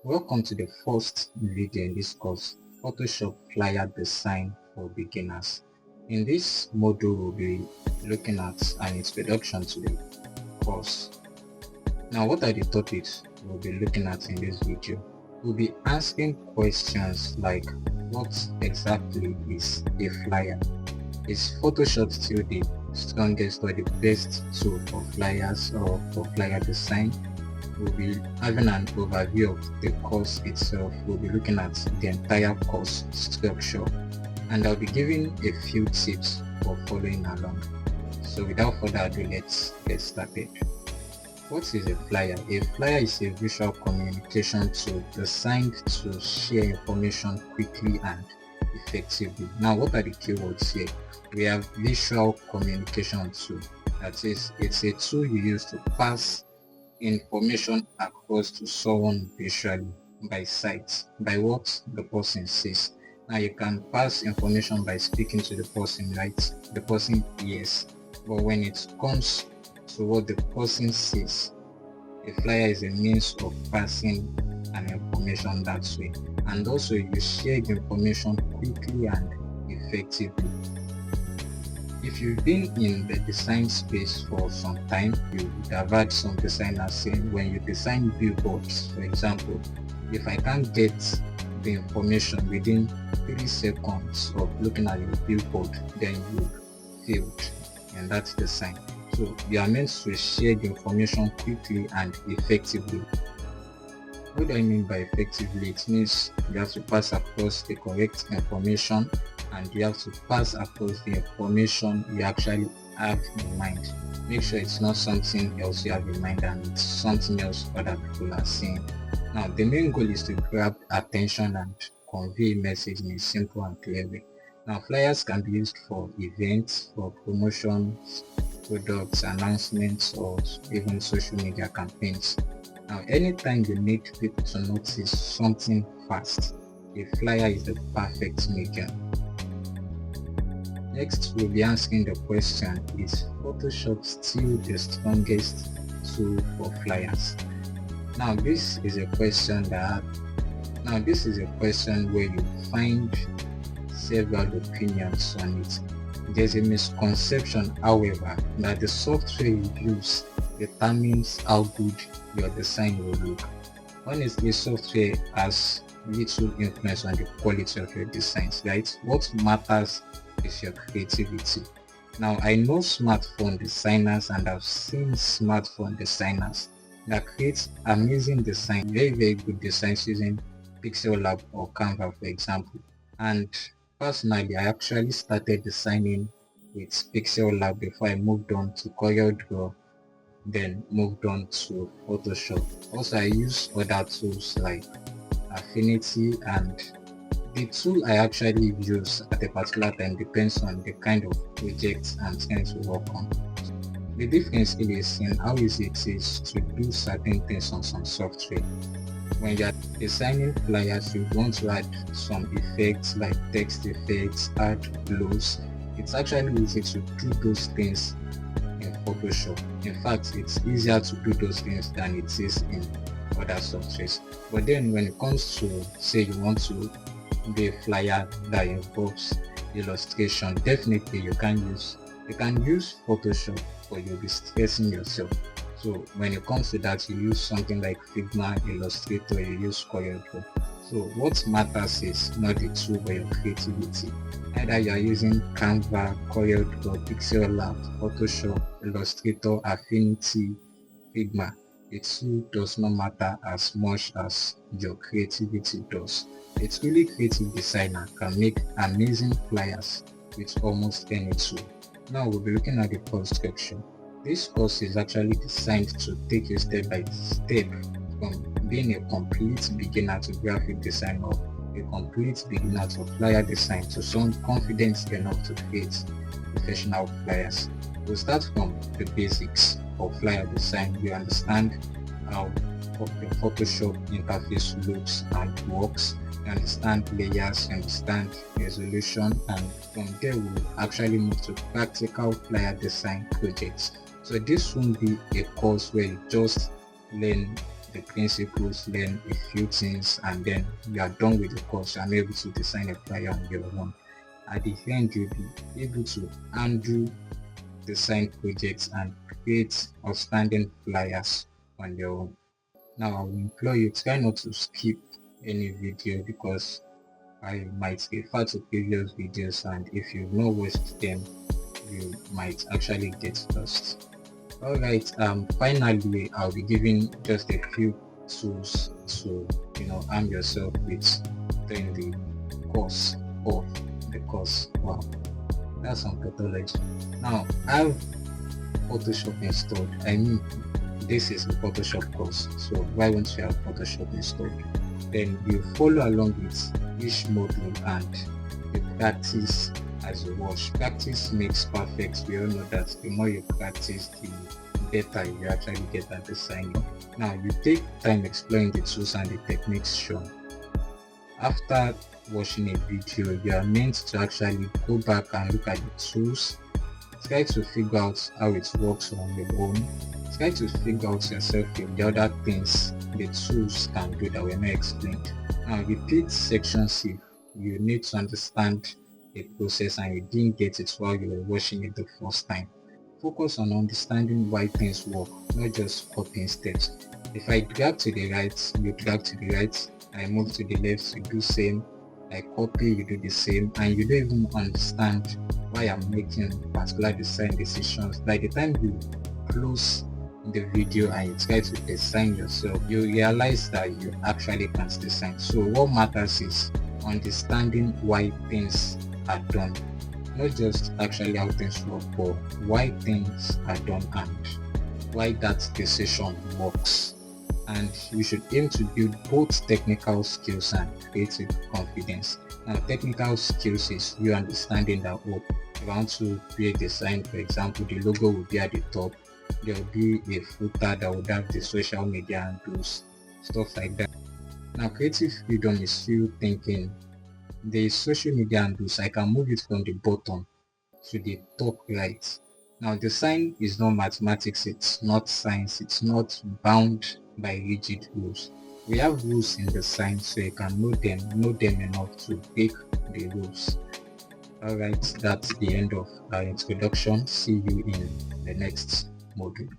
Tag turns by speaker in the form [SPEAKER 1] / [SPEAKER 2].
[SPEAKER 1] Welcome to the first video in this course, Photoshop Flyer Design for Beginners. In this module, we'll be looking at an introduction to the course. Now, what are the topics we'll be looking at in this video? We'll be asking questions like, what exactly is a flyer? Is Photoshop still the strongest or the best tool for flyers or for flyer design? We'll be having an overview of the course itself. We'll be looking at the entire course structure, and I'll be giving a few tips for following along. So without further ado, let's get started. What is a flyer? A flyer is a visual communication tool designed to share information quickly and effectively. Now, what are the keywords here? We have visual communication tool. That is, it's a tool you use to pass information across to someone visually by sight, by what the person sees. Now you can pass information by speaking to the person, right? The person hears. But when it comes to what the person sees, a flyer is a means of passing an information that way. And also you share the information quickly and effectively. If you've been in the design space for some time, you would have heard some designers saying when you design billboards, for example, if I can't get the information within 3 seconds of looking at your billboard, then you failed in that design. So you are meant to share the information quickly and effectively. What do I mean by effectively? It means you have to pass across the correct information, and you have to pass across the information you actually have in mind. Make sure it's not something else you have in mind and it's something else other people are seeing. Now, the main goal is to grab attention and convey a message in a simple and clear way. Now, flyers can be used for events, for promotions, products, announcements, or even social media campaigns. Now, anytime you need people to notice something fast, a flyer is the perfect medium. Next, we'll be asking the question, is Photoshop still the strongest tool for flyers? Now, this is a question where you find several opinions on it. There's a misconception, however, that the software you use determines how good your design will look. Honestly, software has little influence on the quality of your designs, right? What matters is your creativity. Now, I know smartphone designers and I've seen smartphone designers that create amazing design, very good designs using Pixel Lab or Canva, for example. And personally, I actually started designing with Pixel Lab before I moved on to CorelDRAW, then moved on to Photoshop. Also, I use other tools like Affinity, and the tool I actually use at a particular time depends on the kind of project I'm trying to work on. The difference is in how easy it is to do certain things on some software. When you're designing flyers, you want to add some effects like text effects, add glows. It's actually easy to do those things in Photoshop. In fact, it's easier to do those things than it is in other softwares. But then when it comes to, say, you want to do a flyer that involves illustration, definitely you can use Photoshop, but you'll be stressing yourself. So when it comes to that, you use something like Figma, Illustrator, you use CorelDRAW. So what matters is not the tool but your creativity. Either you are using Canva, CorelDRAW, Pixel Lab, Photoshop, Illustrator, Affinity, Figma, the tool does not matter as much as your creativity does. A truly creative designer can make amazing flyers with almost any tool. Now we'll be looking at the course structure. This course is actually designed to take you step by step from being a complete beginner to graphic design, or a complete beginner to flyer design, to someone confident enough to create professional flyers. We'll start from the basics of flyer design. You understand how the Photoshop interface looks and works. You understand layers, you understand resolution, and from there we'll actually move to practical flyer design projects. So this won't be a course where you just learn the principles, learn a few things, and then you are done with the course. You are able to design a flyer on your own. At the end, you'll be able to undo design projects and create outstanding flyers on your own. Now, I will implore you, try not to skip any video, because I might refer to previous videos, and if you've not watched them, you might actually get lost. Alright, finally I'll be giving just a few tools to arm yourself with during the course of the course. Wow, that's some pathology. Now, I have Photoshop installed. I mean, this is a Photoshop course, so why won't you have Photoshop installed? Then you follow along with each module and you practice as you watch. Practice makes perfect. We all know that the more you practice, the better you actually get at designing. Now, you take time exploring the tools and the techniques shown. After watching a video, you are meant to actually go back and look at the tools. Try to figure out how it works on your own. Try to figure out yourself in the other things the tools can do that were not explained. Now, repeat section C. You need to understand a process and you didn't get it while you were watching it the first time. Focus on understanding why things work, not just copying steps. If I drag to the right, you drag to the right. I move to the left, you do same. I copy, you do the same, and you don't even understand why I'm making particular design decisions. By the time you close the video and you try to design yourself, you realize that you actually can't design. So what matters is understanding why things are done, not just actually how things work, but why things are done and why that decision works. And you should aim to build both technical skills and creative confidence. Now, technical skills is you understanding that, oh, if I want to create a design, for example, the logo will be at the top, there will be a footer that would have the social media handles, stuff like that. Now, creative freedom is you thinking the social media handles, I can move it from the bottom to the top right. Now, design is not mathematics, it's not science, it's not bound by rigid rules. We have rules in design, so you can know them enough to break the rules. Alright, that's the end of our introduction. See you in the next module.